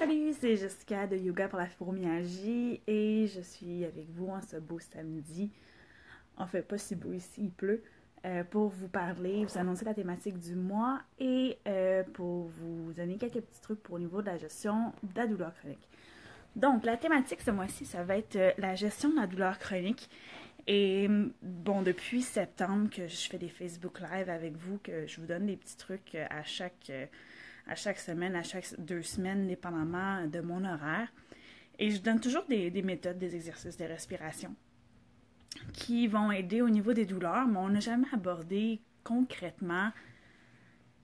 Salut, c'est Jessica de Yoga pour la fibromyalgie et je suis avec vous en ce beau samedi. En fait, pas si beau ici, il pleut. Pour vous parler, vous annoncer la thématique du mois et pour vous donner quelques petits trucs pour au niveau de la gestion de la douleur chronique. Donc, la thématique ce mois-ci, ça va être la gestion de la douleur chronique. Et bon, depuis septembre que je fais des Facebook Live avec vous, que je vous donne des petits trucs à chaque semaine, à chaque 2 semaines, dépendamment de mon horaire. Et je donne toujours des méthodes, des exercices de respiration qui vont aider au niveau des douleurs, mais on n'a jamais abordé concrètement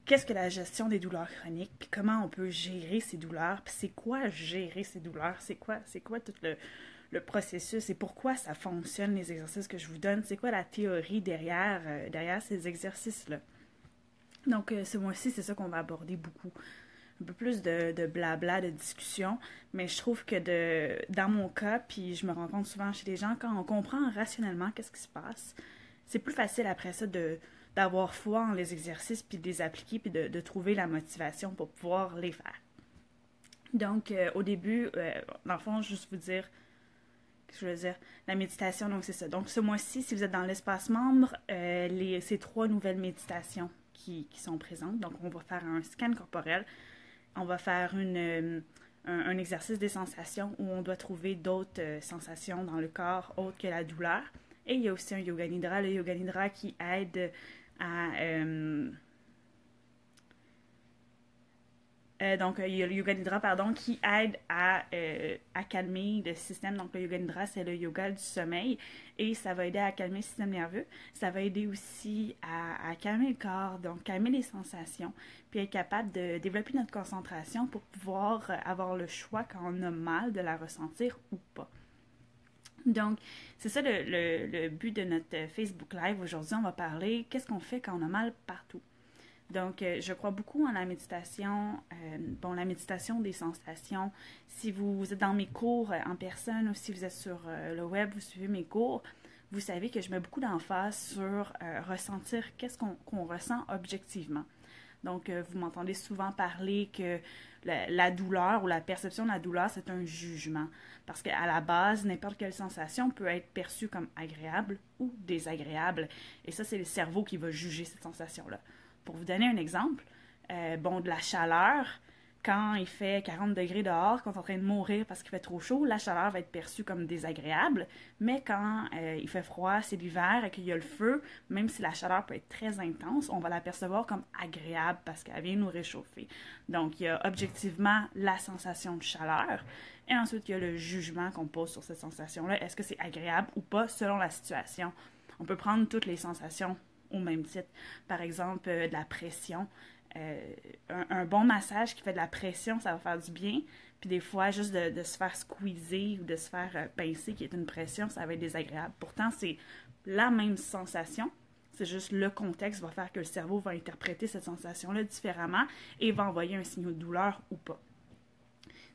qu'est-ce que la gestion des douleurs chroniques, puis comment on peut gérer ces douleurs, puis c'est quoi gérer ces douleurs, c'est quoi tout le processus et pourquoi ça fonctionne, les exercices que je vous donne, c'est quoi la théorie derrière ces exercices-là. Donc, ce mois-ci, c'est ça qu'on va aborder beaucoup. Un peu plus de blabla, de discussion, mais je trouve que dans mon cas, puis je me rends compte souvent chez les gens, quand on comprend rationnellement qu'est-ce qui se passe, c'est plus facile après ça d'avoir foi en les exercices, puis de les appliquer, puis de trouver la motivation pour pouvoir les faire. Donc, au début, dans le fond, juste vous dire, qu'est-ce que je veux dire, la méditation, donc c'est ça. Donc, ce mois-ci, si vous êtes dans l'espace membre, ces 3 nouvelles méditations qui sont présentes. Donc, on va faire un scan corporel. On va faire un exercice des sensations où on doit trouver d'autres sensations dans le corps autres que la douleur. Et il y a aussi un yoga nidra, le yoga nidra qui aide à... donc, il y a le yoga nidra, pardon, qui aide à calmer le système. Donc, le yoga nidra, c'est le yoga du sommeil et ça va aider à calmer le système nerveux. Ça va aider aussi à calmer le corps, donc calmer les sensations, puis être capable de développer notre concentration pour pouvoir avoir le choix quand on a mal de la ressentir ou pas. Donc, c'est ça le but de notre Facebook Live. Aujourd'hui, on va parler qu'est-ce qu'on fait quand on a mal partout. Donc, je crois beaucoup en la méditation, la méditation des sensations. Si vous êtes dans mes cours en personne ou si vous êtes sur le web, vous suivez mes cours, vous savez que je mets beaucoup d'emphase sur ressentir qu'est-ce qu'on ressent objectivement. Donc, vous m'entendez souvent parler que la douleur ou la perception de la douleur, c'est un jugement. Parce qu'à la base, n'importe quelle sensation peut être perçue comme agréable ou désagréable. Et ça, c'est le cerveau qui va juger cette sensation-là. Pour vous donner un exemple, de la chaleur, quand il fait 40 degrés dehors, quand on est en train de mourir parce qu'il fait trop chaud, la chaleur va être perçue comme désagréable. Mais quand il fait froid, c'est l'hiver et qu'il y a le feu, même si la chaleur peut être très intense, on va la percevoir comme agréable parce qu'elle vient nous réchauffer. Donc, il y a objectivement la sensation de chaleur. Et ensuite, il y a le jugement qu'on pose sur cette sensation-là. Est-ce que c'est agréable ou pas selon la situation? On peut prendre toutes les sensations au même titre. Par exemple, de la pression. Un bon massage qui fait de la pression, ça va faire du bien. Puis des fois, juste de se faire squeezer ou de se faire pincer, qui est une pression, ça va être désagréable. Pourtant, c'est la même sensation. C'est juste le contexte va faire que le cerveau va interpréter cette sensation-là différemment et va envoyer un signal de douleur ou pas.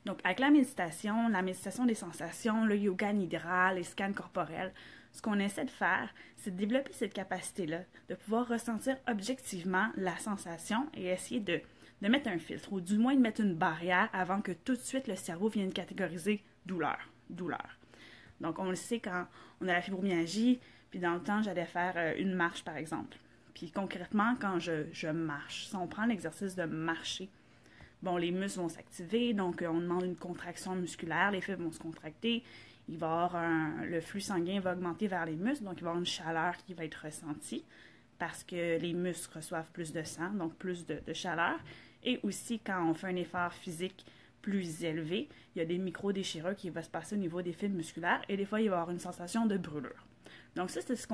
Donc, avec la méditation des sensations, le yoga nidra, les scans corporels, ce qu'on essaie de faire, c'est de développer cette capacité-là, de pouvoir ressentir objectivement la sensation et essayer de mettre un filtre, ou du moins de mettre une barrière avant que tout de suite le cerveau vienne catégoriser douleur. Donc, on le sait quand on a la fibromyalgie, puis dans le temps, j'allais faire une marche, par exemple. Puis concrètement, quand je marche, si on prend l'exercice de marcher, les muscles vont s'activer, donc on demande une contraction musculaire, les fibres vont se contracter, il va y avoir le flux sanguin va augmenter vers les muscles, donc il va y avoir une chaleur qui va être ressentie parce que les muscles reçoivent plus de sang, donc plus de chaleur. Et aussi, quand on fait un effort physique plus élevé, il y a des micro-déchirures qui vont se passer au niveau des fibres musculaires et des fois, il va y avoir une sensation de brûlure. Donc ça, c'est ce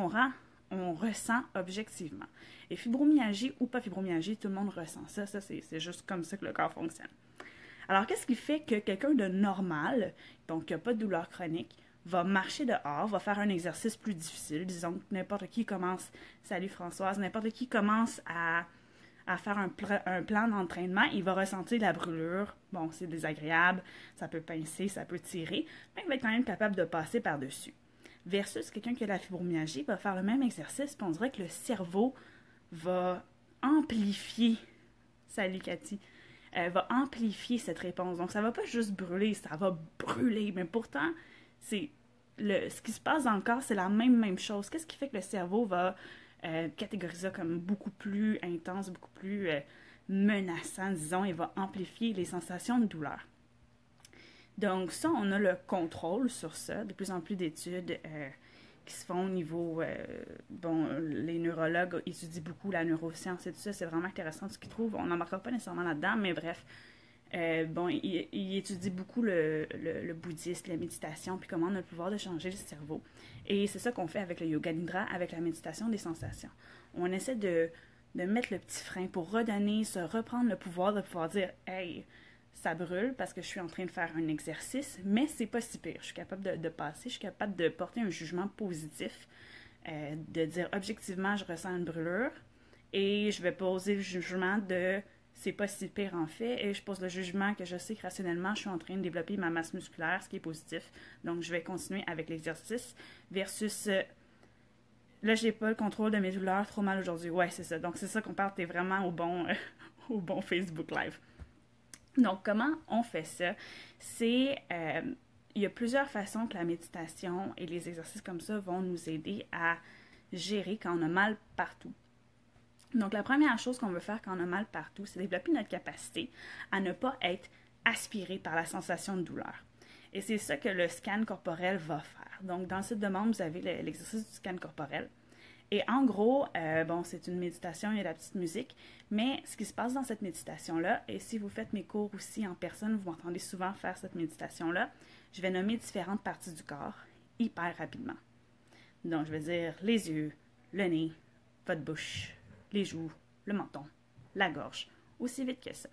on ressent objectivement. Et fibromyalgie ou pas fibromyalgie, tout le monde ressent ça. Ça, c'est juste comme ça que le corps fonctionne. Alors, qu'est-ce qui fait que quelqu'un de normal, donc qui n'a pas de douleur chronique, va marcher dehors, va faire un exercice plus difficile? Disons que n'importe qui commence, salut Françoise, n'importe qui commence à faire un plan d'entraînement, il va ressentir la brûlure. Bon, c'est désagréable, ça peut pincer, ça peut tirer, mais il va être quand même capable de passer par-dessus. Versus quelqu'un qui a la fibromyalgie va faire le même exercice, puis on dirait que le cerveau va amplifier, salut Cathy, va amplifier cette réponse. Donc, ça va pas juste brûler, ça va brûler. Mais pourtant, ce qui se passe dans le corps, c'est la même chose. Qu'est-ce qui fait que le cerveau va catégoriser ça comme beaucoup plus intense, beaucoup plus menaçant, disons, et va amplifier les sensations de douleur. Donc ça, on a le contrôle sur ça. De plus en plus d'études qui se font au niveau... les neurologues étudient beaucoup la neuroscience et tout ça. C'est vraiment intéressant ce qu'ils trouvent. On n'embarquera pas nécessairement là-dedans, mais bref. Ils étudient beaucoup le bouddhisme, la méditation, puis comment on a le pouvoir de changer le cerveau. Et c'est ça qu'on fait avec le yoga nidra, avec la méditation des sensations. On essaie de mettre le petit frein pour reprendre le pouvoir de pouvoir dire « Hey, ça brûle parce que je suis en train de faire un exercice, mais c'est pas si pire. Je suis capable de passer, je suis capable de porter un jugement positif, de dire objectivement, je ressens une brûlure et je vais poser le jugement de c'est pas si pire en fait et je pose le jugement que je sais que rationnellement, je suis en train de développer ma masse musculaire, ce qui est positif. Donc, je vais continuer avec l'exercice versus là, j'ai pas le contrôle de mes douleurs, trop mal aujourd'hui. Ouais, c'est ça. Donc, c'est ça qu'on parle, t'es vraiment au bon Facebook Live. Donc, comment on fait ça? Il y a plusieurs façons que la méditation et les exercices comme ça vont nous aider à gérer quand on a mal partout. Donc, la première chose qu'on veut faire quand on a mal partout, c'est développer notre capacité à ne pas être aspiré par la sensation de douleur. Et c'est ça que le scan corporel va faire. Donc, dans le site de membre, vous avez l'exercice du scan corporel. Et en gros, c'est une méditation, il y a la petite musique, mais ce qui se passe dans cette méditation-là, et si vous faites mes cours aussi en personne, vous m'entendez souvent faire cette méditation-là, je vais nommer différentes parties du corps hyper rapidement. Donc, je vais dire les yeux, le nez, votre bouche, les joues, le menton, la gorge, aussi vite que ça.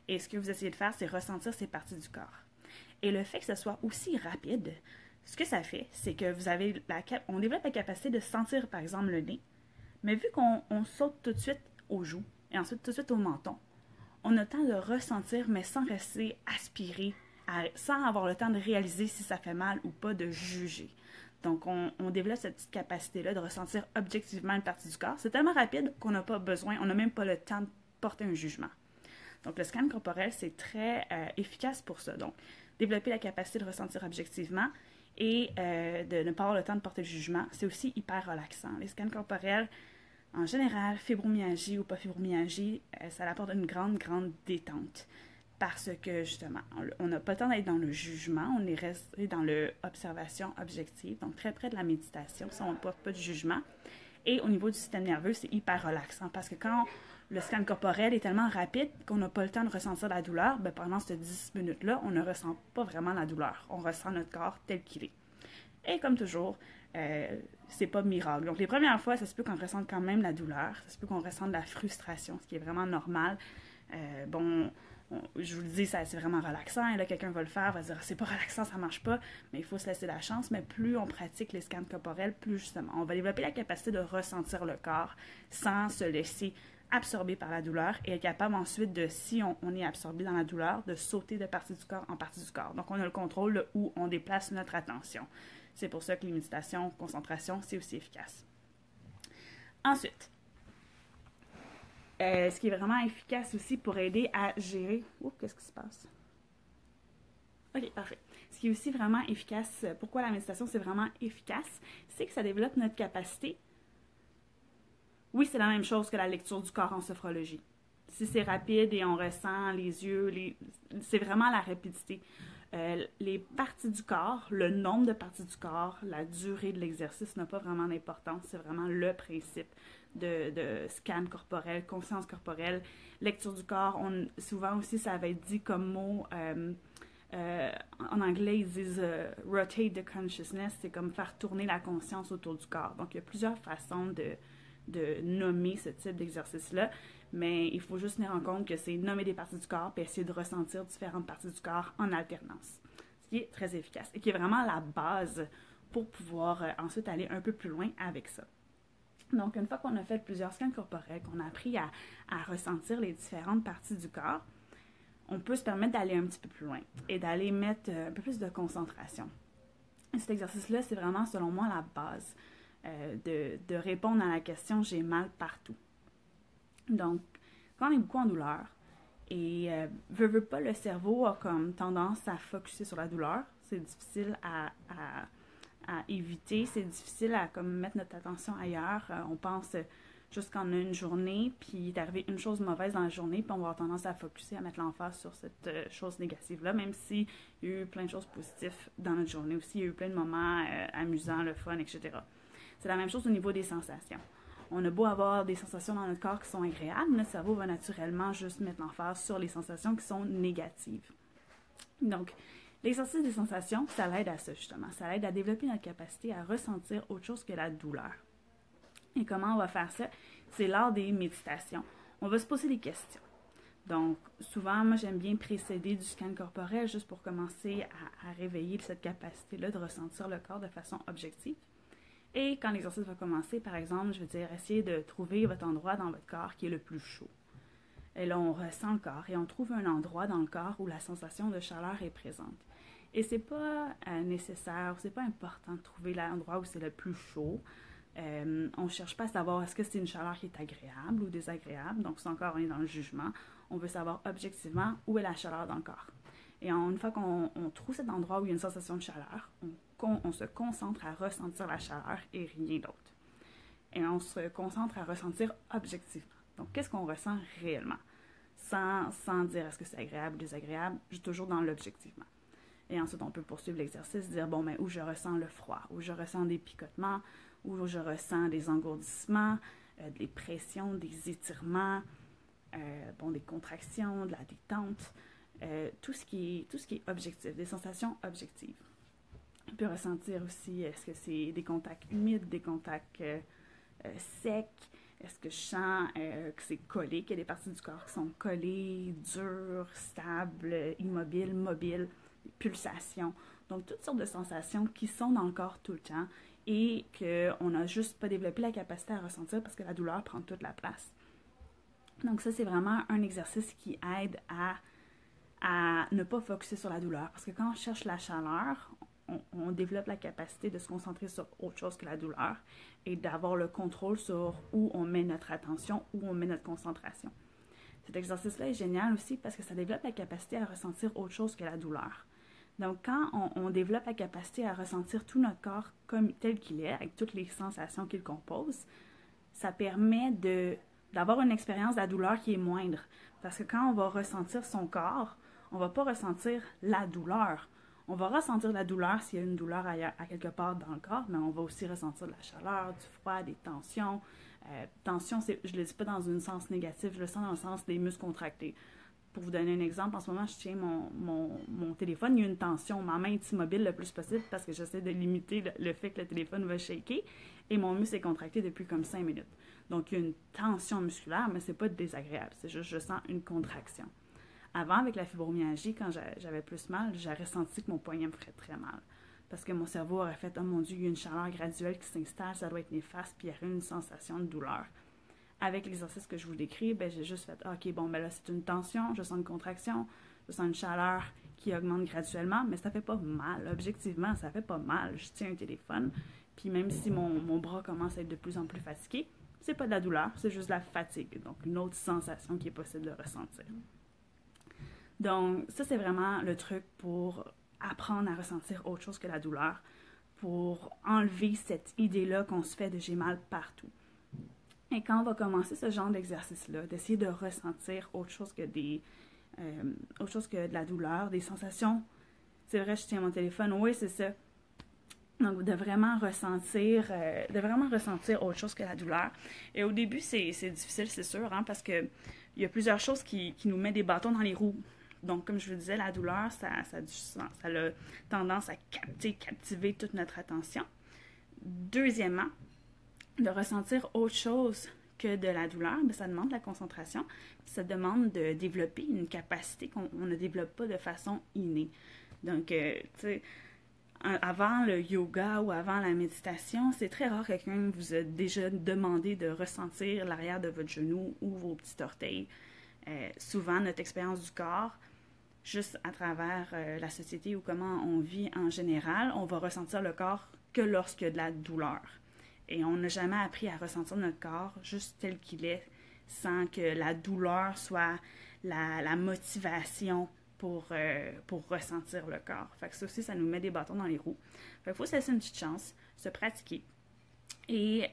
Et ce que vous essayez de faire, c'est ressentir ces parties du corps. Et le fait que ce soit aussi rapide, ce que ça fait, c'est que on développe la capacité de sentir, par exemple, le nez, mais vu qu'on saute tout de suite aux joues et ensuite tout de suite au menton, on a le temps de ressentir, mais sans rester aspiré, sans avoir le temps de réaliser si ça fait mal ou pas, de juger. Donc, on développe cette petite capacité-là de ressentir objectivement une partie du corps. C'est tellement rapide qu'on n'a pas besoin, on n'a même pas le temps de porter un jugement. Donc, le scan corporel, c'est très efficace pour ça. Donc, développer la capacité de ressentir objectivement et de ne pas avoir le temps de porter le jugement, c'est aussi hyper relaxant. Les scans corporels, en général, fibromyalgie ou pas fibromyalgie, ça apporte une grande détente. Parce que, justement, on n'a pas le temps d'être dans le jugement, on est resté dans l'observation objective, donc très près de la méditation, ça, on ne porte pas de jugement. Et au niveau du système nerveux, c'est hyper relaxant parce que quand le scan corporel est tellement rapide qu'on n'a pas le temps de ressentir la douleur, pendant ces 10 minutes-là, on ne ressent pas vraiment la douleur. On ressent notre corps tel qu'il est. Et comme toujours, c'est pas miracle. Donc les premières fois, ça se peut qu'on ressente quand même la douleur, ça se peut qu'on ressente de la frustration, ce qui est vraiment normal. Je vous le dis, c'est vraiment relaxant. Et là, quelqu'un va le faire, va dire c'est pas relaxant, ça marche pas, mais il faut se laisser la chance. Mais plus on pratique les scans corporels, plus justement, on va développer la capacité de ressentir le corps sans se laisser absorbé par la douleur et être capable ensuite de, si on est absorbé dans la douleur, de sauter de partie du corps en partie du corps. Donc, on a le contrôle de où on déplace notre attention. C'est pour ça que les méditations, concentration, c'est aussi efficace. Ensuite, ce qui est vraiment efficace aussi pour aider à gérer... qu'est-ce qui se passe? OK, parfait. Ce qui est aussi vraiment efficace, pourquoi la méditation, c'est vraiment efficace, c'est que ça développe notre capacité. Oui, c'est la même chose que la lecture du corps en sophrologie. Si c'est rapide et on ressent les yeux, c'est vraiment la rapidité. Les parties du corps, le nombre de parties du corps, la durée de l'exercice n'a pas vraiment d'importance. C'est vraiment le principe de scan corporel, conscience corporelle, lecture du corps. Souvent aussi, ça va être dit comme mot... en anglais, ils disent rotate the consciousness, c'est comme faire tourner la conscience autour du corps. Donc, il y a plusieurs façons de nommer ce type d'exercice-là, mais il faut juste tenir en compte que c'est nommer des parties du corps et essayer de ressentir différentes parties du corps en alternance, ce qui est très efficace et qui est vraiment la base pour pouvoir ensuite aller un peu plus loin avec ça. Donc, une fois qu'on a fait plusieurs scans corporels, qu'on a appris à ressentir les différentes parties du corps, on peut se permettre d'aller un petit peu plus loin et d'aller mettre un peu plus de concentration. Et cet exercice-là, c'est vraiment, selon moi, la base de répondre à la question « j'ai mal partout ». Donc, quand on est beaucoup en douleur Et veut pas, le cerveau a comme tendance à focuser sur la douleur. C'est difficile à éviter, c'est difficile à comme mettre notre attention ailleurs. On pense juste qu'on a une journée, puis il est arrivé une chose mauvaise dans la journée, puis on va avoir tendance à focuser, à mettre l'emphase sur cette chose négative-là, même s'il y a eu plein de choses positives dans notre journée aussi, il y a eu plein de moments amusants, le fun, etc. C'est la même chose au niveau des sensations. On a beau avoir des sensations dans notre corps qui sont agréables, notre cerveau va naturellement juste mettre l'emphase sur les sensations qui sont négatives. Donc, l'exercice des sensations, ça l'aide à ça justement. Ça l'aide à développer notre capacité à ressentir autre chose que la douleur. Et comment on va faire ça? C'est lors des méditations. On va se poser des questions. Donc, souvent, moi, j'aime bien précéder du scan corporel juste pour commencer à réveiller cette capacité-là de ressentir le corps de façon objective. Et quand l'exercice va commencer, par exemple, je veux dire, essayez de trouver votre endroit dans votre corps qui est le plus chaud. Et là, on ressent le corps et on trouve un endroit dans le corps où la sensation de chaleur est présente. Et c'est pas nécessaire, c'est pas important de trouver l'endroit où c'est le plus chaud. On ne cherche pas à savoir est-ce que c'est une chaleur qui est agréable ou désagréable. Donc, c'est encore, on est dans le jugement. On veut savoir objectivement où est la chaleur dans le corps. Et une fois qu'on trouve cet endroit où il y a une sensation de chaleur, on se concentre à ressentir la chaleur et rien d'autre. Et on se concentre à ressentir objectivement. Donc, qu'est-ce qu'on ressent réellement? Sans dire est-ce que c'est agréable ou désagréable, toujours dans l'objectivement. Et ensuite, on peut poursuivre l'exercice, dire, bon, où je ressens le froid, où je ressens des picotements, où je ressens des engourdissements, des pressions, des étirements, des contractions, de la détente, tout ce qui est objectif, des sensations objectives. On peut ressentir aussi, est-ce que c'est des contacts humides, des contacts secs, est-ce que je sens que c'est collé, qu'il y a des parties du corps qui sont collées, dures, stables, immobiles, mobiles, des pulsations. Donc, toutes sortes de sensations qui sont dans le corps tout le temps et qu'on n'a juste pas développé la capacité à ressentir parce que la douleur prend toute la place. Donc, ça, c'est vraiment un exercice qui aide à ne pas focuser sur la douleur. Parce que quand on cherche la chaleur, on développe la capacité de se concentrer sur autre chose que la douleur et d'avoir le contrôle sur où on met notre attention, où on met notre concentration. Cet exercice-là est génial aussi parce que ça développe la capacité à ressentir autre chose que la douleur. Donc, quand on développe la capacité à ressentir tout notre corps comme tel qu'il est, avec toutes les sensations qu'il compose, ça permet d'avoir une expérience de la douleur qui est moindre. Parce que quand on va ressentir son corps, on ne va pas ressentir la douleur. On va ressentir la douleur s'il y a une douleur à quelque part dans le corps, mais on va aussi ressentir de la chaleur, du froid, des tensions. Tension, je ne le dis pas dans un sens négatif, je le sens dans le sens des muscles contractés. Pour vous donner un exemple, en ce moment, je tiens mon téléphone, il y a une tension, ma main est immobile le plus possible parce que j'essaie de limiter le fait que le téléphone va shaker et mon muscle est contracté depuis comme 5 minutes. Donc, il y a une tension musculaire, mais ce n'est pas désagréable, c'est juste je sens une contraction. Avant, avec la fibromyalgie, quand j'avais plus mal, j'aurais senti que mon poignet me ferait très mal. Parce que mon cerveau aurait fait « Oh mon Dieu, il y a une chaleur graduelle qui s'installe, ça doit être néfaste », puis il y aurait une sensation de douleur. Avec l'exercice que je vous décris, j'ai juste fait « OK, là, c'est une tension, je sens une contraction, je sens une chaleur qui augmente graduellement, mais ça fait pas mal. Objectivement, ça fait pas mal. Je tiens un téléphone, puis même si mon bras commence à être de plus en plus fatigué, c'est pas de la douleur, c'est juste de la fatigue. Donc, une autre sensation qui est possible de ressentir. Donc, ça, c'est vraiment le truc pour apprendre à ressentir autre chose que la douleur, pour enlever cette idée-là qu'on se fait de j'ai mal partout. Et quand on va commencer ce genre d'exercice-là, d'essayer de ressentir autre chose que de la douleur, des sensations, c'est vrai, je tiens mon téléphone, oui, c'est ça. Donc, de vraiment ressentir autre chose que la douleur. Et au début, c'est difficile, c'est sûr, parce que il y a plusieurs choses qui nous mettent des bâtons dans les roues. Donc, comme je vous disais, la douleur, ça a tendance à captiver toute notre attention. Deuxièmement, de ressentir autre chose que de la douleur, ça demande de la concentration, ça demande de développer une capacité qu'on ne développe pas de façon innée. Donc, tu sais, avant le yoga ou avant la méditation, c'est très rare que quelqu'un vous a déjà demandé de ressentir l'arrière de votre genou ou vos petits orteils. Souvent, notre expérience du corps, juste à travers la société ou comment on vit en général, on va ressentir le corps que lorsqu'il y a de la douleur. Et on n'a jamais appris à ressentir notre corps juste tel qu'il est, sans que la douleur soit la motivation pour ressentir le corps. Fait que ça aussi, ça nous met des bâtons dans les roues. Fait qu'il faut se laisser une petite chance, se pratiquer. Et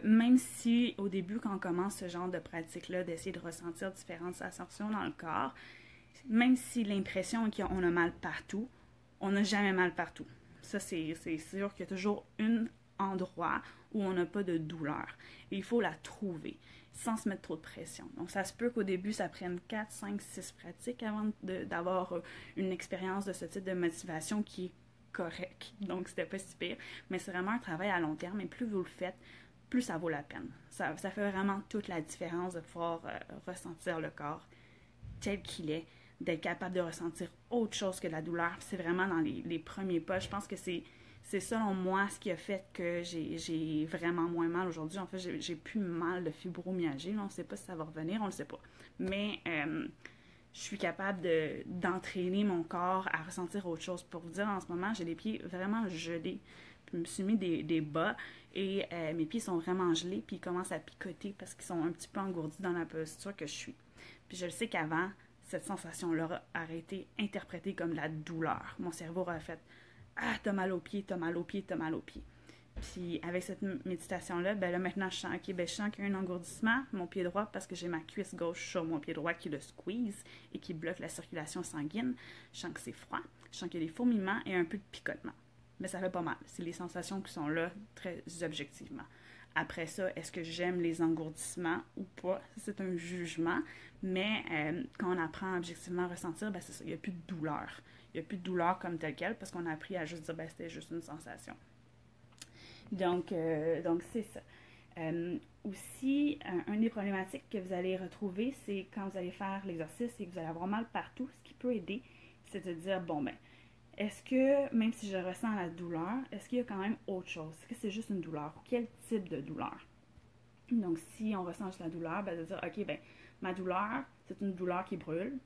même si au début, quand on commence ce genre de pratique-là, d'essayer de ressentir différentes sensations dans le corps, même si l'impression est qu'on a mal partout, on n'a jamais mal partout. Ça, c'est sûr qu'il y a toujours un endroit où on n'a pas de douleur. Et il faut la trouver sans se mettre trop de pression. Donc, ça se peut qu'au début, ça prenne 4, 5, 6 pratiques avant d'avoir une expérience de ce type de motivation qui est correct. Donc, c'était pas si pire. Mais c'est vraiment un travail à long terme et plus vous le faites, plus ça vaut la peine. Ça fait vraiment toute la différence de pouvoir ressentir le corps tel qu'il est, d'être capable de ressentir autre chose que la douleur. C'est vraiment dans les premiers pas. Je pense que c'est selon moi ce qui a fait que j'ai vraiment moins mal aujourd'hui. En fait, j'ai plus mal de fibromyalgie. On ne sait pas si ça va revenir, on ne le sait pas. Mais je suis capable d'entraîner mon corps à ressentir autre chose. Pour vous dire, en ce moment, j'ai les pieds vraiment gelés. Puis je me suis mis des bas et mes pieds sont vraiment gelés puis ils commencent à picoter parce qu'ils sont un petit peu engourdis dans la posture que je suis. Puis je le sais qu'avant, cette sensation-là aurait été interprétée comme la douleur. Mon cerveau aurait fait « Ah, t'as mal aux pieds, t'as mal aux pieds, t'as mal aux pieds ». Puis avec cette méditation-là, ben là maintenant je sens, okay, ben je sens qu'il y a un engourdissement, mon pied droit, parce que j'ai ma cuisse gauche sur mon pied droit qui le squeeze et qui bloque la circulation sanguine. Je sens que c'est froid, je sens qu'il y a des fourmillements et un peu de picotement. Mais ça fait pas mal. C'est les sensations qui sont là très objectivement. Après ça, est-ce que j'aime les engourdissements ou pas? C'est un jugement, mais quand on apprend objectivement à ressentir, ben c'est ça, il n'y a plus de douleur. Il n'y a plus de douleur comme telle quelle parce qu'on a appris à juste dire ben c'était juste une sensation. Donc c'est ça. Aussi, une des problématiques que vous allez retrouver, c'est quand vous allez faire l'exercice et que vous allez avoir mal partout, ce qui peut aider, c'est de dire, bon ben, est-ce que, même si je ressens la douleur, est-ce qu'il y a quand même autre chose? Est-ce que c'est juste une douleur? Quel type de douleur? Donc, si on ressent juste la douleur, ben, de dire, OK, ben, ma douleur, c'est une douleur qui brûle,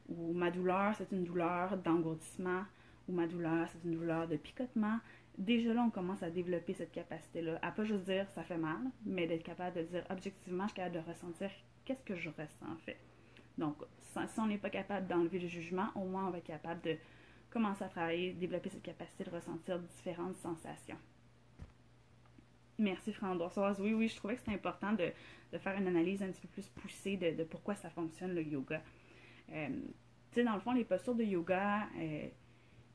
ou ma douleur, c'est une douleur d'engourdissement, ou ma douleur, c'est une douleur de picotement. Déjà là, on commence à développer cette capacité-là. À pas juste dire ça fait mal, mais d'être capable de dire objectivement, je suis capable de ressentir qu'est-ce que je ressens en fait. Donc, si on n'est pas capable d'enlever le jugement, au moins on va être capable de commencer à travailler, développer cette capacité de ressentir différentes sensations. Merci Françoise. Oui, je trouvais que c'était important de faire une analyse un petit peu plus poussée de pourquoi ça fonctionne le yoga. Tu sais, dans le fond, les postures de yoga,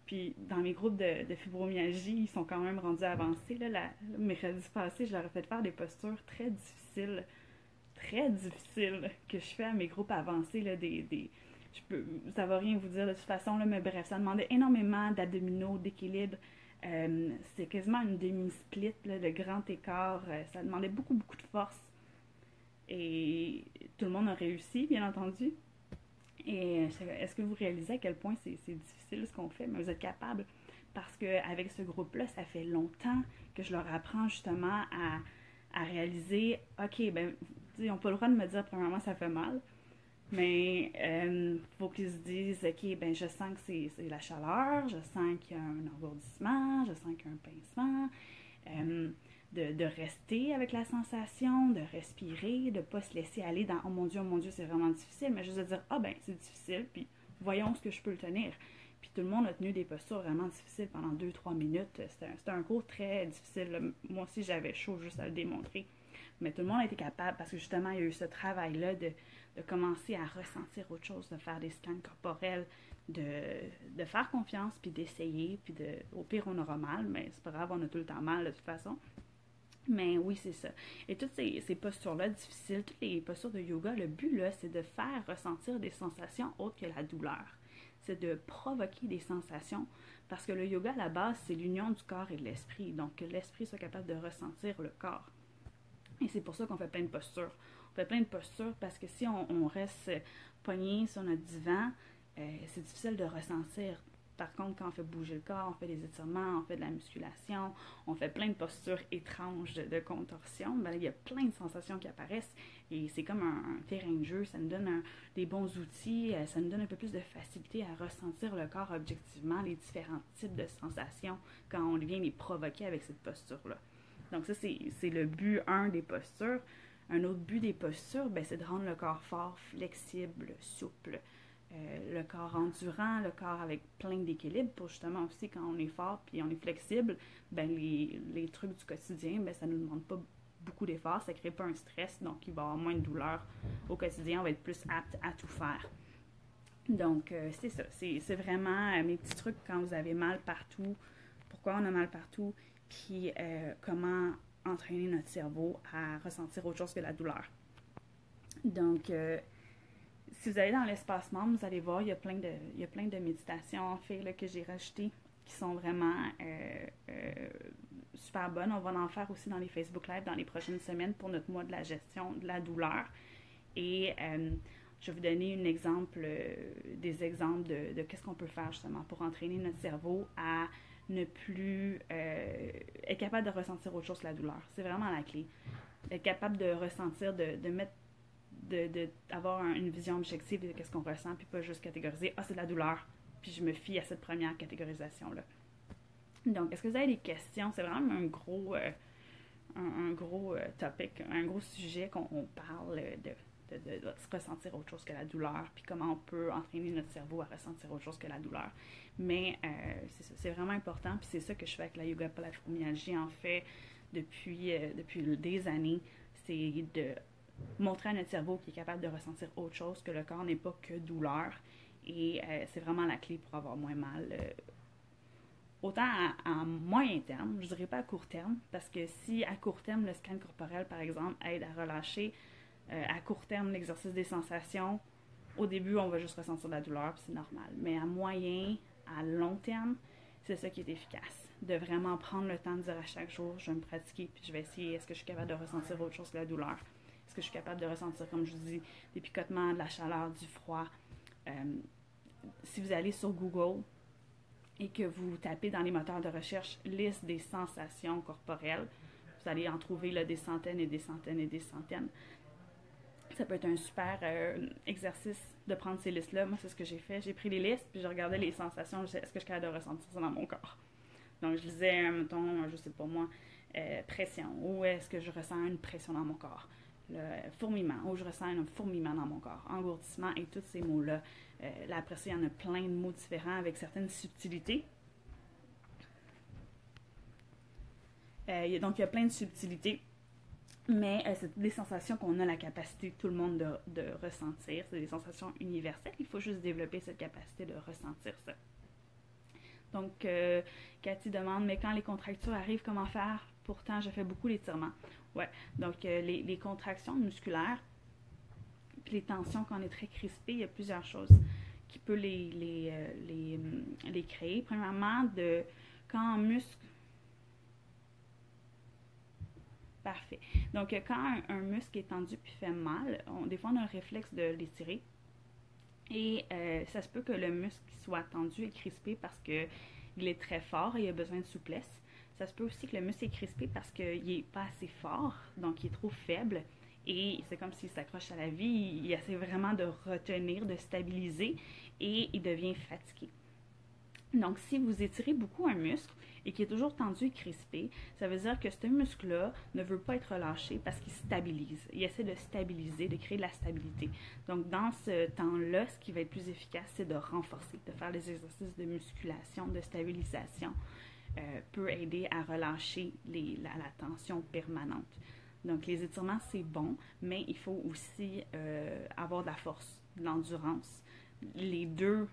puis dans mes groupes de fibromyalgie, ils sont quand même rendus avancés. Là, le mercredi passé, je leur ai fait faire des postures très difficiles, que je fais à mes groupes avancés. Là, ça va rien vous dire de toute façon, là, mais bref, ça demandait énormément d'abdominaux, d'équilibre. C'est quasiment une demi-split, là, le grand écart. Ça demandait beaucoup de force. Et tout le monde a réussi, bien entendu. Et est-ce que vous réalisez à quel point c'est difficile ce qu'on fait? Mais vous êtes capable. Parce qu'avec ce groupe-là, ça fait longtemps que je leur apprends justement à réaliser, OK, ben, ils n'ont pas le droit de me dire, premièrement, ça fait mal. Mais faut qu'ils se disent, OK, ben je sens que c'est la chaleur, je sens qu'il y a un engourdissement, je sens qu'il y a un pincement. De rester avec la sensation, de respirer, de ne pas se laisser aller dans oh mon Dieu, c'est vraiment difficile, mais juste de dire ah ben c'est difficile, puis voyons ce que je peux le tenir. Puis tout le monde a tenu des postures vraiment difficiles pendant 2-3 minutes. C'était un cours très difficile. Moi aussi j'avais chaud juste à le démontrer. Mais tout le monde a été capable parce que justement il y a eu ce travail-là de commencer à ressentir autre chose, de faire des scans corporels, de faire confiance, puis d'essayer, puis au pire on aura mal, mais c'est pas grave, on a tout le temps mal de toute façon. Mais oui, c'est ça. Et toutes ces postures-là difficiles, toutes les postures de yoga, le but, là, c'est de faire ressentir des sensations autres que la douleur. C'est de provoquer des sensations parce que le yoga, à la base, c'est l'union du corps et de l'esprit. Donc, que l'esprit soit capable de ressentir le corps. Et c'est pour ça qu'on fait plein de postures. On fait plein de postures parce que si on reste pogné sur notre divan, c'est difficile de ressentir. Par contre, quand on fait bouger le corps, on fait des étirements, on fait de la musculation, on fait plein de postures étranges de contorsion, ben, il y a plein de sensations qui apparaissent et c'est comme un terrain de jeu, ça nous donne des bons outils, ça nous donne un peu plus de facilité à ressentir le corps objectivement, les différents types de sensations quand on vient les provoquer avec cette posture-là. Donc ça, c'est le but 1 des postures. Un autre but des postures, ben, c'est de rendre le corps fort, flexible, souple. Le corps endurant, le corps avec plein d'équilibre pour justement aussi quand on est fort puis on est flexible, ben les trucs du quotidien, ben ça ne nous demande pas beaucoup d'efforts, ça ne crée pas un stress, donc il va y avoir moins de douleur au quotidien, on va être plus apte à tout faire. Donc c'est ça, c'est vraiment mes petits trucs quand vous avez mal partout, pourquoi on a mal partout, puis comment entraîner notre cerveau à ressentir autre chose que la douleur. Donc, si vous allez dans l'espace membre, vous allez voir, il y a plein de méditations en fait là, que j'ai rajoutées qui sont vraiment super bonnes. On va en faire aussi dans les Facebook Live dans les prochaines semaines pour notre mois de la gestion de la douleur. Et je vais vous donner des exemples de qu'est-ce qu'on peut faire justement pour entraîner notre cerveau à ne plus être capable de ressentir autre chose que la douleur. C'est vraiment la clé. Être capable de ressentir, de mettre d'avoir une vision objective de ce qu'on ressent, puis pas juste catégoriser « Ah, c'est de la douleur », puis je me fie à cette première catégorisation-là. Donc, est-ce que vous avez des questions? C'est vraiment un gros topic, un gros sujet qu'on parle de ressentir autre chose que la douleur, puis comment on peut entraîner notre cerveau à ressentir autre chose que la douleur. Mais c'est vraiment important, puis c'est ça que je fais avec la yoga pour la fibromyalgie, en fait, depuis des années, c'est de montrer à notre cerveau qu'il est capable de ressentir autre chose, que le corps n'est pas que douleur. Et c'est vraiment la clé pour avoir moins mal. Autant à moyen terme, je dirais pas à court terme, parce que si à court terme, le scan corporel, par exemple, aide à relâcher, à court terme, l'exercice des sensations, au début, on va juste ressentir de la douleur, puis c'est normal. Mais à moyen, à long terme, c'est ça qui est efficace. De vraiment prendre le temps de dire à chaque jour, je vais me pratiquer, puis je vais essayer, est-ce que je suis capable de ressentir autre chose que la douleur? Est-ce que je suis capable de ressentir, comme je vous dis, des picotements, de la chaleur, du froid? Si vous allez sur Google et que vous tapez dans les moteurs de recherche liste des sensations corporelles, vous allez en trouver là, des centaines et des centaines et des centaines. Ça peut être un super exercice de prendre ces listes-là. Moi, c'est ce que j'ai fait. J'ai pris les listes, puis je regardais les sensations. Est-ce que je suis capable de ressentir ça dans mon corps? Donc, je disais, mettons, je sais pas moi, pression. Où est-ce que je ressens une pression dans mon corps? Le fourmillement, où je ressens un fourmillement dans mon corps, engourdissement et tous ces mots-là. Là, après ça, il y en a plein de mots différents avec certaines subtilités. Donc, il y a plein de subtilités, mais c'est des sensations qu'on a la capacité, tout le monde, de ressentir. C'est des sensations universelles. Il faut juste développer cette capacité de ressentir ça. Donc, Cathy demande, mais quand les contractures arrivent, comment faire? Pourtant, je fais beaucoup d'étirements. Ouais, donc les contractions musculaires, puis les tensions quand on est très crispé, il y a plusieurs choses qui peuvent les créer. Premièrement, quand un muscle... Parfait. Donc, quand un muscle est tendu puis fait mal, des fois, on a un réflexe de l'étirer. Et ça se peut que le muscle soit tendu et crispé parce qu'il est très fort et il a besoin de souplesse. Ça se peut aussi que le muscle est crispé parce qu'il n'est pas assez fort, donc il est trop faible. Et c'est comme s'il s'accroche à la vie, il essaie vraiment de retenir, de stabiliser et il devient fatigué. Donc, si vous étirez beaucoup un muscle et qu'il est toujours tendu et crispé, ça veut dire que ce muscle-là ne veut pas être relâché parce qu'il stabilise. Il essaie de stabiliser, de créer de la stabilité. Donc, dans ce temps-là, ce qui va être plus efficace, c'est de renforcer, de faire des exercices de musculation, de stabilisation, peut aider à relâcher la tension permanente. Donc, les étirements, c'est bon, mais il faut aussi avoir de la force, de l'endurance. Les deux...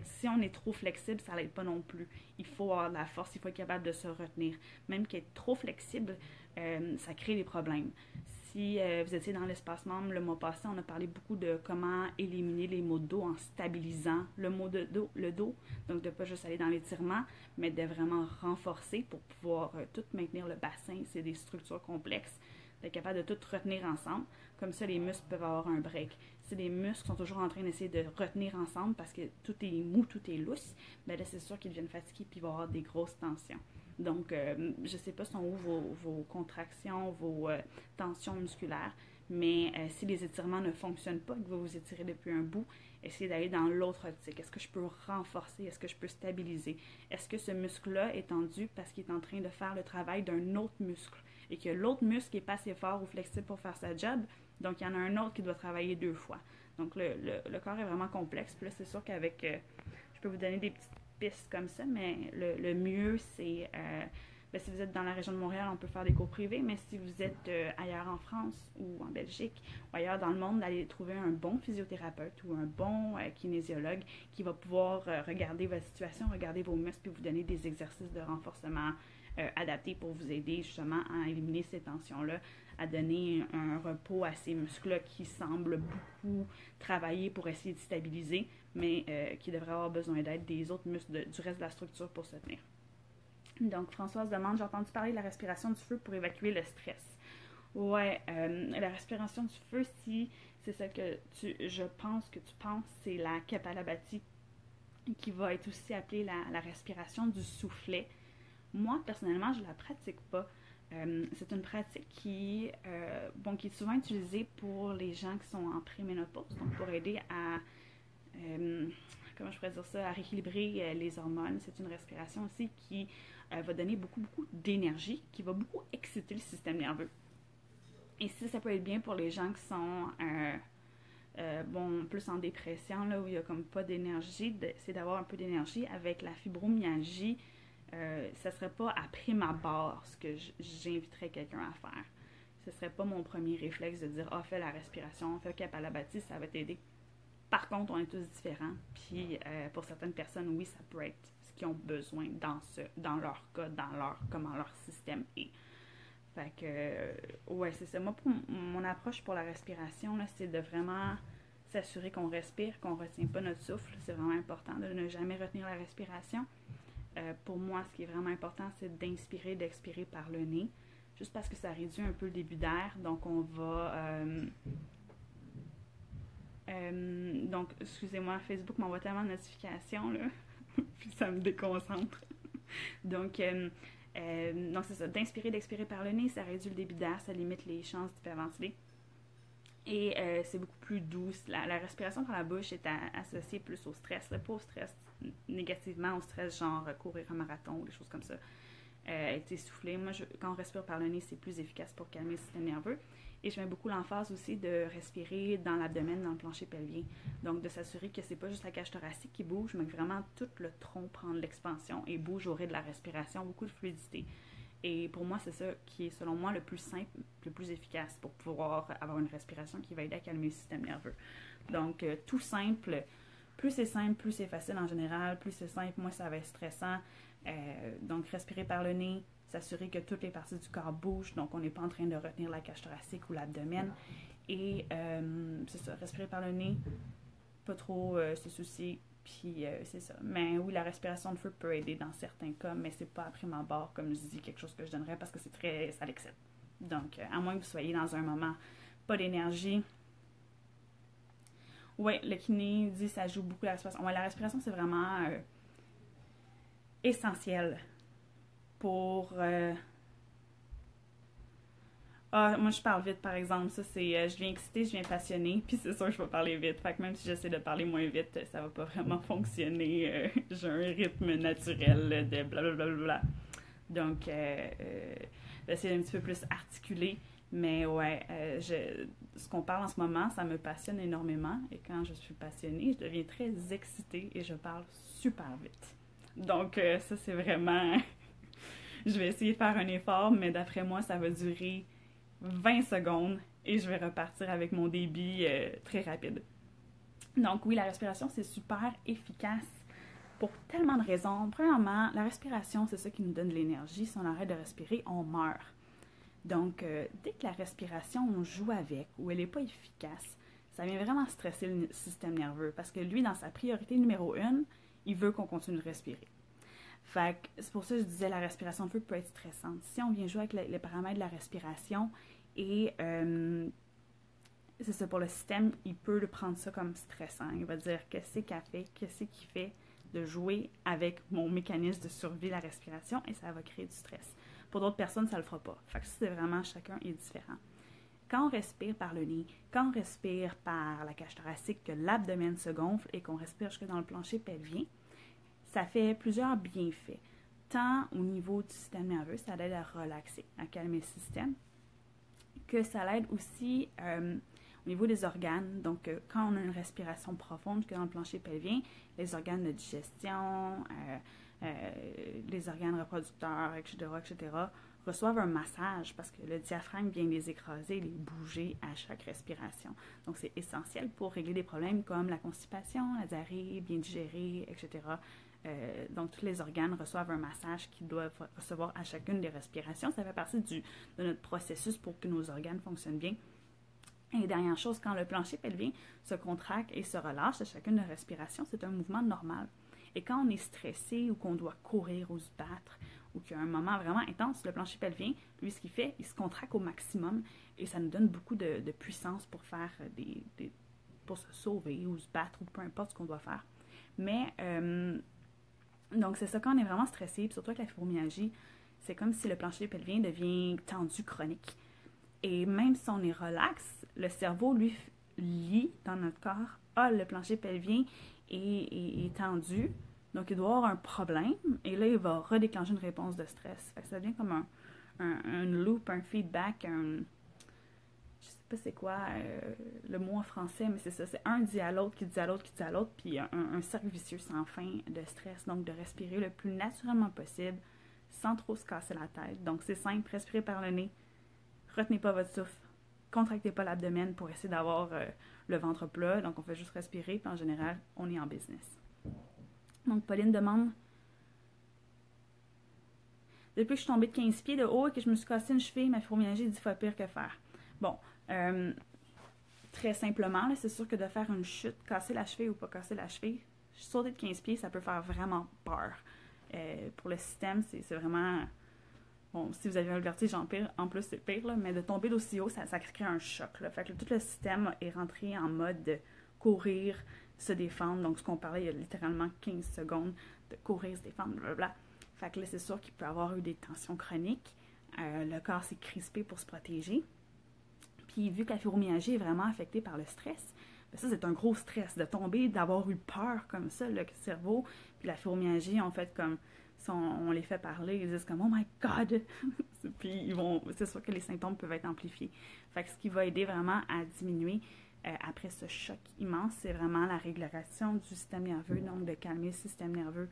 Si on est trop flexible, ça n'aide pas non plus. Il faut avoir de la force, il faut être capable de se retenir. Même qu'être trop flexible, ça crée des problèmes. Si vous étiez dans l'espace membre, le mois passé, on a parlé beaucoup de comment éliminer les maux de dos en stabilisant le dos. Donc, de ne pas juste aller dans l'étirement, mais de vraiment renforcer pour pouvoir tout maintenir le bassin. C'est des structures complexes. D'être capable de tout retenir ensemble. Comme ça, les muscles peuvent avoir un break. Si les muscles sont toujours en train d'essayer de retenir ensemble parce que tout est mou, tout est lousse, ben là, c'est sûr qu'ils deviennent fatigués puis ils vont avoir des grosses tensions. Donc, je ne sais pas sont où vos contractions, vos tensions musculaires, mais si les étirements ne fonctionnent pas, que vous vous étirez depuis un bout, essayez d'aller dans l'autre optique. Est-ce que je peux renforcer? Est-ce que je peux stabiliser? Est-ce que ce muscle-là est tendu parce qu'il est en train de faire le travail d'un autre muscle? et que l'autre muscle n'est pas assez fort ou flexible pour faire sa job, donc il y en a un autre qui doit travailler 2 fois. Donc le corps est vraiment complexe. Puis là, c'est sûr qu'avec, je peux vous donner des petites pistes comme ça, mais le mieux, c'est, ben, si vous êtes dans la région de Montréal, on peut faire des cours privés, mais si vous êtes ailleurs en France ou en Belgique ou ailleurs dans le monde, d'aller trouver un bon physiothérapeute ou un bon kinésiologue qui va pouvoir regarder votre situation, regarder vos muscles, puis vous donner des exercices de renforcement adaptés pour vous aider justement à éliminer ces tensions-là, à donner un repos à ces muscles-là qui semblent beaucoup travailler pour essayer de stabiliser, mais qui devraient avoir besoin d'aide des autres muscles du reste de la structure pour se tenir. Donc, Françoise demande, j'ai entendu parler de la respiration du feu pour évacuer le stress. Ouais, la respiration du feu, si c'est ça que je pense que tu penses, c'est la Kapalabhati, qui va être aussi appelée la respiration du soufflet. Moi, personnellement, je ne la pratique pas. C'est une pratique qui est souvent utilisée pour les gens qui sont en préménopause, donc pour aider à, comment je pourrais dire ça, à rééquilibrer les hormones. C'est une respiration aussi qui va donner beaucoup, beaucoup d'énergie, qui va beaucoup exciter le système nerveux. Et si ça peut être bien pour les gens qui sont plus en dépression, là, où il n'y a comme pas d'énergie, c'est d'avoir un peu d'énergie. Avec la fibromyalgie, ça serait pas à prime abord ce que j'inviterais quelqu'un à faire. Ce serait pas mon premier réflexe de dire fais la respiration, fais le Kapalabhati, ça va t'aider. Par contre, on est tous différents, puis pour certaines personnes, oui, ça peut être ce qu'ils ont besoin dans leur cas, comment leur système est. Fait que, ouais, c'est ça. Moi, pour mon approche pour la respiration, là, c'est de vraiment s'assurer qu'on respire, qu'on ne retient pas notre souffle. C'est vraiment important de ne jamais retenir la respiration. Pour moi, ce qui est vraiment important, c'est d'inspirer, d'expirer par le nez, juste parce que ça réduit un peu le début d'air. Donc, on va... donc, excusez-moi, Facebook m'envoie tellement de notifications, là, puis ça me déconcentre. Donc, c'est ça, d'inspirer, d'expirer par le nez, ça réduit le débit d'air, ça limite les chances d'hyperventiler. Et c'est beaucoup plus doux. La respiration par la bouche est associée plus au stress, là, pas au stress négativement, au stress genre courir un marathon ou des choses comme ça. Être essoufflé. Moi, quand on respire par le nez, c'est plus efficace pour calmer le système nerveux. Et je mets beaucoup l'emphase aussi de respirer dans l'abdomen, dans le plancher pelvien. Donc, de s'assurer que c'est pas juste la cage thoracique qui bouge, mais que vraiment tout le tronc prend de l'expansion et bouge au rythme de la respiration, beaucoup de fluidité. Et pour moi, c'est ça qui est, selon moi, le plus simple, le plus efficace pour pouvoir avoir une respiration qui va aider à calmer le système nerveux. Donc, tout simple. Plus c'est simple, plus c'est facile en général. Plus c'est simple, moins ça va être stressant. Donc, respirer par le nez, s'assurer que toutes les parties du corps bougent. Donc, on n'est pas en train de retenir la cage thoracique ou l'abdomen. Et c'est ça, respirer par le nez, pas trop se soucier. Puis c'est ça. Mais oui, la respiration de feu peut aider dans certains cas, mais c'est pas à prime abord, comme je dis, quelque chose que je donnerais parce que c'est très... ça l'excite. Donc, à moins que vous soyez dans un moment pas d'énergie. Oui, le kiné dit que ça joue beaucoup la respiration. Ouais, la respiration, c'est vraiment essentiel pour... moi, je parle vite, par exemple. Ça, c'est... je viens excitée, je viens passionnée, puis c'est sûr que je vais parler vite. Fait que même si j'essaie de parler moins vite, ça va pas vraiment fonctionner. J'ai un rythme naturel de blablabla. Donc, j'essaie un petit peu plus articulé. Mais ouais, ce qu'on parle en ce moment, ça me passionne énormément. Et quand je suis passionnée, je deviens très excitée et je parle super vite. Donc, ça, c'est vraiment... je vais essayer de faire un effort, mais d'après moi, ça va durer 20 secondes et je vais repartir avec mon débit très rapide. Donc oui, la respiration, c'est super efficace pour tellement de raisons. Premièrement, la respiration, c'est ça qui nous donne de l'énergie. Si on arrête de respirer, on meurt. Donc, dès que la respiration, on joue avec ou elle n'est pas efficace, ça vient vraiment stresser le système nerveux parce que lui, dans sa priorité numéro 1, il veut qu'on continue de respirer. Fait que c'est pour ça que je disais la respiration de feu peut être stressante. Si on vient jouer avec les paramètres de la respiration et c'est ça, pour le système, il peut prendre ça comme stressant. Il va dire qu'est-ce qu'elle fait, qu'est-ce qui fait de jouer avec mon mécanisme de survie, la respiration, et ça va créer du stress. Pour d'autres personnes, ça le fera pas. Fait que c'est vraiment, chacun est différent. Quand on respire par le nez, quand on respire par la cage thoracique, que l'abdomen se gonfle et qu'on respire jusque dans le plancher pelvien, ça fait plusieurs bienfaits. tant au niveau du système nerveux, ça l'aide à relaxer, à calmer le système, que ça l'aide aussi au niveau des organes. Donc, quand on a une respiration profonde, que dans le plancher pelvien, les organes de digestion, les organes reproducteurs, etc., reçoivent un massage parce que le diaphragme vient les écraser, les bouger à chaque respiration. Donc, c'est essentiel pour régler des problèmes comme la constipation, la diarrhée, bien digérer, etc. Donc, tous les organes reçoivent un massage qu'ils doivent recevoir à chacune des respirations. Ça fait partie de notre processus pour que nos organes fonctionnent bien. Et dernière chose, quand le plancher pelvien se contracte et se relâche à chacune des respirations, c'est un mouvement normal. Et quand on est stressé ou qu'on doit courir ou se battre ou qu'il y a un moment vraiment intense, le plancher pelvien, lui, ce qu'il fait, il se contracte au maximum et ça nous donne beaucoup de puissance pour faire pour se sauver ou se battre ou peu importe ce qu'on doit faire. Mais, donc c'est ça, quand on est vraiment stressé, puis surtout avec la fibromyalgie, c'est comme si le plancher pelvien devient tendu chronique. Et même si on est relax, le cerveau, lui, lit dans notre corps, ah, le plancher pelvien est tendu, donc il doit avoir un problème, et là, il va redéclencher une réponse de stress. Fait que ça devient comme un loop, un feedback, je sais pas c'est quoi le mot en français, mais c'est ça, c'est un dit à l'autre, qui dit à l'autre, qui dit à l'autre, puis un cercle vicieux sans fin de stress. Donc, de respirer le plus naturellement possible, sans trop se casser la tête. Donc, c'est simple, respirez par le nez, retenez pas votre souffle, contractez pas l'abdomen pour essayer d'avoir le ventre plat. Donc, on fait juste respirer, puis en général, on est en business. Donc, Pauline demande, depuis que je suis tombée de 15 pieds de haut et que je me suis cassé une cheville, ma fibromyalgie est 10 fois pire que faire. Bon, très simplement, c'est sûr que de faire une chute, casser la cheville ou pas casser la cheville, sauter de 15 pieds, ça peut faire vraiment peur. Pour le système, c'est vraiment... Bon, si vous avez un vertige en plus, c'est pire, là, mais de tomber d'aussi haut, ça crée un choc. Là. Fait que tout le système est rentré en mode de courir, se défendre. Donc, ce qu'on parlait il y a littéralement 15 secondes, de courir, se défendre, blablabla. Fait que là, c'est sûr qu'il peut y avoir eu des tensions chroniques. Le corps s'est crispé pour se protéger. Puis, vu que la fibromyalgie est vraiment affectée par le stress, bien, ça, c'est un gros stress. De tomber, d'avoir eu peur comme ça, le cerveau, puis la fibromyalgie, en fait, comme... Si on les fait parler, ils disent comme « Oh my God! » Puis c'est sûr que les symptômes peuvent être amplifiés. Fait que ce qui va aider vraiment à diminuer après ce choc immense, c'est vraiment la régulation du système nerveux, donc de calmer le système nerveux,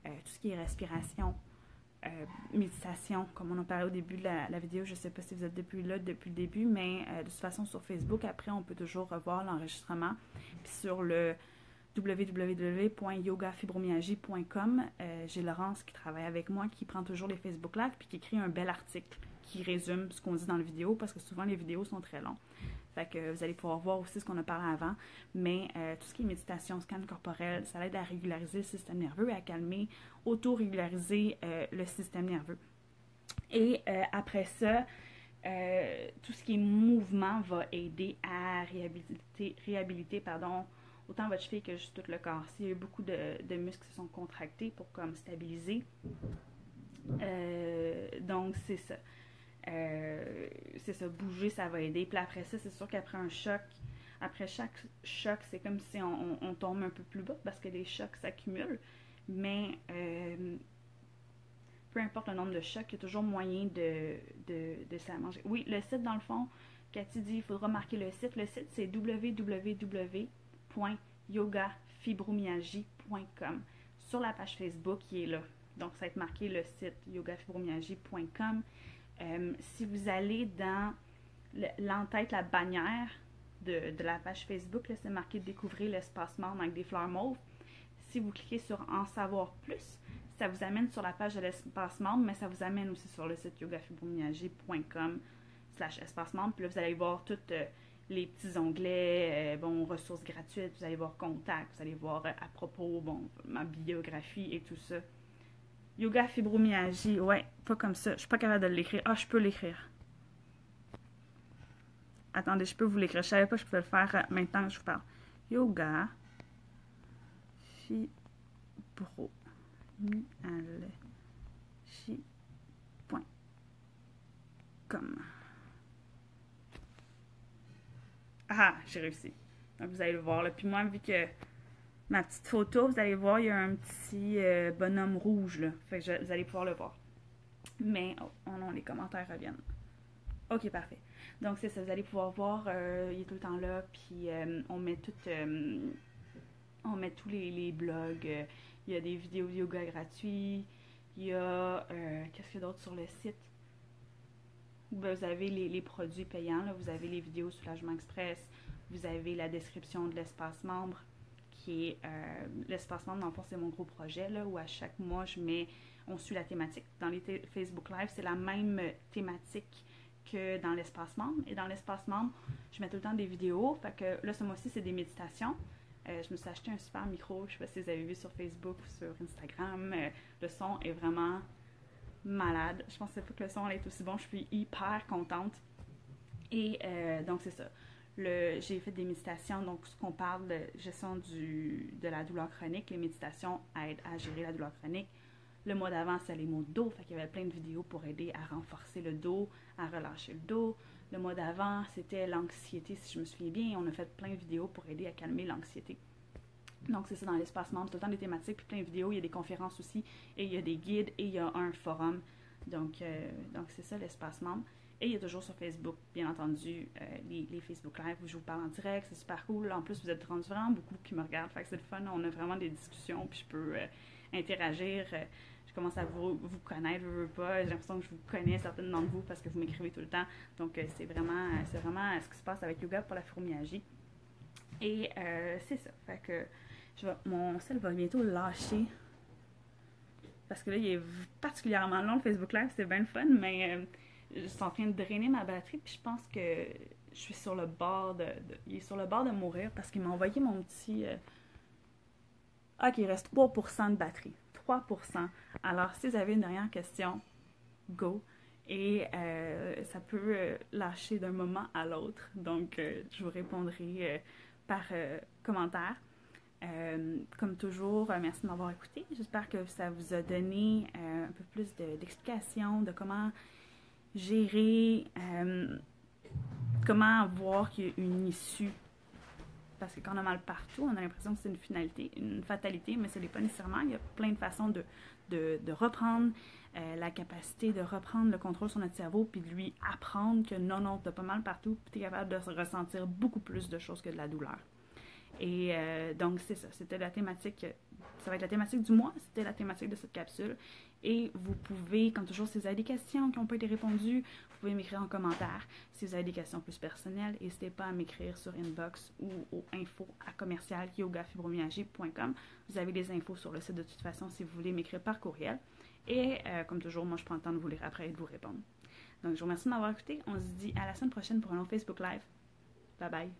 tout ce qui est respiration, méditation, comme on en parlait au début de la vidéo. Je ne sais pas si vous êtes depuis le début, mais de toute façon sur Facebook, après on peut toujours revoir l'enregistrement. Puis sur le www.yogafibromyalgie.com. J'ai Laurence qui travaille avec moi, qui prend toujours les Facebook Live, puis qui écrit un bel article qui résume ce qu'on dit dans la vidéo, parce que souvent les vidéos sont très longues. Fait que vous allez pouvoir voir aussi ce qu'on a parlé avant, mais tout ce qui est méditation, scan corporel, ça aide à régulariser le système nerveux et à calmer, auto-régulariser le système nerveux. Et après ça, tout ce qui est mouvement va aider à réhabiliter autant votre cheville que juste tout le corps. S'il y a eu beaucoup de muscles qui sont contractés pour comme stabiliser. Donc, c'est ça. C'est ça, bouger, ça va aider. Puis après ça, c'est sûr qu'après un choc, après chaque choc, c'est comme si on tombe un peu plus bas parce que les chocs s'accumulent. Mais peu importe le nombre de chocs, il y a toujours moyen de s'arranger. Oui, le site, dans le fond, Cathy dit, il faudra marquer le site. Le site, c'est www.yogafibromyalgie.com. Sur la page Facebook, il est là. Donc, ça va être marqué le site yogafibromyalgie.com. Si vous allez dans l'entête, la bannière de la page Facebook, là, c'est marqué Découvrir l'espace membre avec des fleurs mauves. Si vous cliquez sur En savoir plus, ça vous amène sur la page de l'espace membre, mais ça vous amène aussi sur le site yogafibromyalgie.com/espace membre. Puis là, vous allez voir toutes les petits onglets, ressources gratuites, vous allez voir contacts, vous allez voir à propos, ma biographie et tout ça. Yoga fibromyalgie, ouais, pas comme ça. Je suis pas capable de l'écrire. Ah, je peux l'écrire. Attendez, je peux vous l'écrire. Je savais pas que je pouvais le faire maintenant que je vous parle. Yoga fibromyalgie.com. Ah, j'ai réussi. Donc, vous allez le voir. Là. Puis moi, vu que ma petite photo, vous allez voir, il y a un petit bonhomme rouge, là. Fait que vous allez pouvoir le voir. Mais, oh non, les commentaires reviennent. Ok, parfait. Donc, c'est ça, vous allez pouvoir voir, il est tout le temps là, puis on met tous les blogs, il y a des vidéos de yoga gratuits, il y a, qu'est-ce qu'il y a d'autre sur le site? Ben, vous avez les produits payants, là. Vous avez les vidéos Soulagement Express, vous avez la description de l'espace membre, qui est l'espace membre, dans le fond, c'est mon gros projet, là, où à chaque mois, on suit la thématique. Dans les Facebook Live, c'est la même thématique que dans l'espace membre. Et dans l'espace membre, je mets tout le temps des vidéos. Fait que là, ce mois-ci, c'est des méditations. Je me suis acheté un super micro. Je sais pas si vous avez vu sur Facebook ou sur Instagram. Le son est vraiment malade. Je pensais pas que le son allait être aussi bon. Je suis hyper contente. Et donc, c'est ça. J'ai fait des méditations, donc ce qu'on parle de gestion de la douleur chronique. Les méditations aident à gérer la douleur chronique. Le mois d'avant, c'était les maux de dos. Fait qu'il y avait plein de vidéos pour aider à renforcer le dos, à relâcher le dos. Le mois d'avant, c'était l'anxiété, si je me souviens bien. On a fait plein de vidéos pour aider à calmer l'anxiété. Donc, c'est ça dans l'espace membre. Tout le temps des thématiques, puis plein de vidéos. Il y a des conférences aussi, et il y a des guides, et il y a un forum. Donc c'est ça l'espace membre. Et il y a toujours sur Facebook, bien entendu, les Facebook Live où je vous parle en direct. C'est super cool. En plus, vous êtes rendus vraiment beaucoup qui me regardent. Fait que c'est le fun. On a vraiment des discussions, puis je peux interagir. Je commence à vous connaître, je veux pas. J'ai l'impression que je vous connais, certaines d'entre vous, parce que vous m'écrivez tout le temps. Donc, c'est vraiment ce qui se passe avec Yoga pour la fibromyalgie. Et c'est ça. Fait que mon sel va bientôt lâcher. Parce que là, il est particulièrement long, le Facebook Live. C'est bien le fun, mais je suis en train de drainer ma batterie. Puis je pense que je suis sur le bord il est sur le bord de mourir parce qu'il m'a envoyé mon petit... Ok, il reste 3% de batterie. 3%. Alors, si vous avez une dernière question, go. Et ça peut lâcher d'un moment à l'autre. Donc, je vous répondrai par commentaire. Comme toujours, merci de m'avoir écouté. J'espère que ça vous a donné un peu plus d'explications de comment gérer, comment voir qu'il y a une issue. Parce que quand on a mal partout, on a l'impression que c'est une fatalité, mais ce n'est pas nécessairement. Il y a plein de façons de reprendre la capacité de reprendre le contrôle sur notre cerveau, puis de lui apprendre que non, t'as pas mal partout, puis t'es capable de ressentir beaucoup plus de choses que de la douleur. Et donc, c'est ça. C'était la thématique. Ça va être la thématique du mois. C'était la thématique de cette capsule. Et vous pouvez, comme toujours, si vous avez des questions qui n'ont pas été répondues, vous pouvez m'écrire en commentaire. Si vous avez des questions plus personnelles, n'hésitez pas à m'écrire sur inbox ou au info@yogafibromialgie.com. Vous avez les infos sur le site de toute façon si vous voulez m'écrire par courriel. Et comme toujours, moi, je prends le temps de vous lire après et de vous répondre. Donc, je vous remercie de m'avoir écouté. On se dit à la semaine prochaine pour un autre Facebook Live. Bye bye.